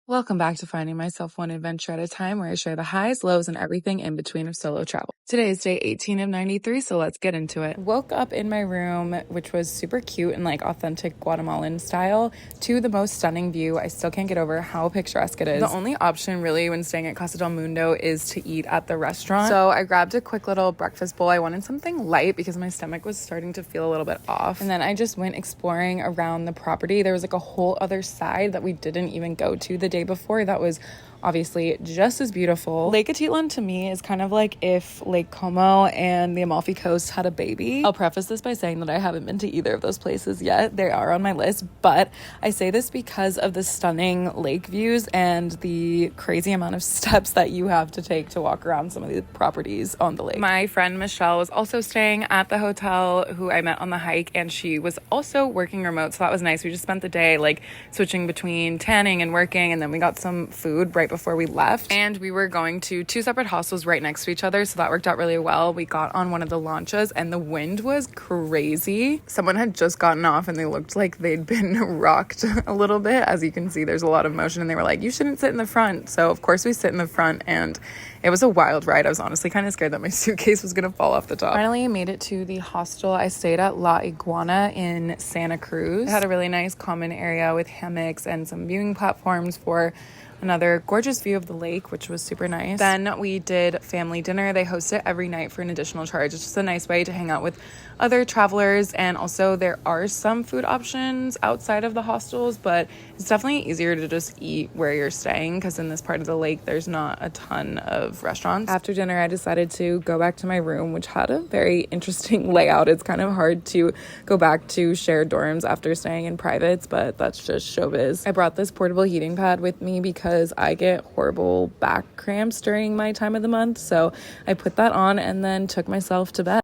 Welcome back to Finding Myself One Adventure at a Time, where I share the highs, lows, and everything in between of solo travel. Today is day 18 of 93, so let's get into it. Woke up in my room, which was super cute and like authentic Guatemalan style, to the most stunning view. I still can't get over how picturesque it is. The only option really when staying at Casa del Mundo is to eat at the restaurant. So I grabbed a quick little breakfast bowl. I wanted something light because my stomach was starting to feel a little bit off. And then I just went exploring around the property. There was like a whole other side that we didn't even go to the day before that was obviously just as beautiful. Lake Atitlan to me is kind of like if Lake Como and the Amalfi Coast had a baby. I'll preface this by saying that I haven't been to either of those places yet. They are on my list, but I say this because of the stunning lake views and the crazy amount of steps that you have to take to walk around some of the properties on the lake. My friend Michelle was also staying at the hotel, who I met on the hike, and she was also working remote, so that was nice. We just spent the day like switching between tanning and working, and then we got some food right before we left, and we were going to two separate hostels right next to each other, so that worked out really well. We got on one of the lanchas and the wind was crazy. Someone had just gotten off and they looked like they'd been rocked a little bit. As you can see, there's a lot of motion, and they were like, you shouldn't sit in the front. So of course we sit in the front, and it was a wild ride. I was honestly kind of scared that my suitcase was gonna fall off the top. Finally, I made it to the hostel. I stayed at La Iguana in Santa Cruz. It had a really nice common area with hammocks and some viewing platforms for another gorgeous view of the lake, which was super nice. Then we did family dinner. They host it every night for an additional charge. It's just a nice way to hang out with other travelers, and also there are some food options outside of the hostels, but it's definitely easier to just eat where you're staying because in this part of the lake there's not a ton of restaurants. After dinner, I decided to go back to my room, which had a very interesting layout. It's kind of hard to go back to shared dorms after staying in privates, but that's just showbiz. I brought this portable heating pad with me because I get horrible back cramps during my time of the month, so I put that on and then took myself to bed.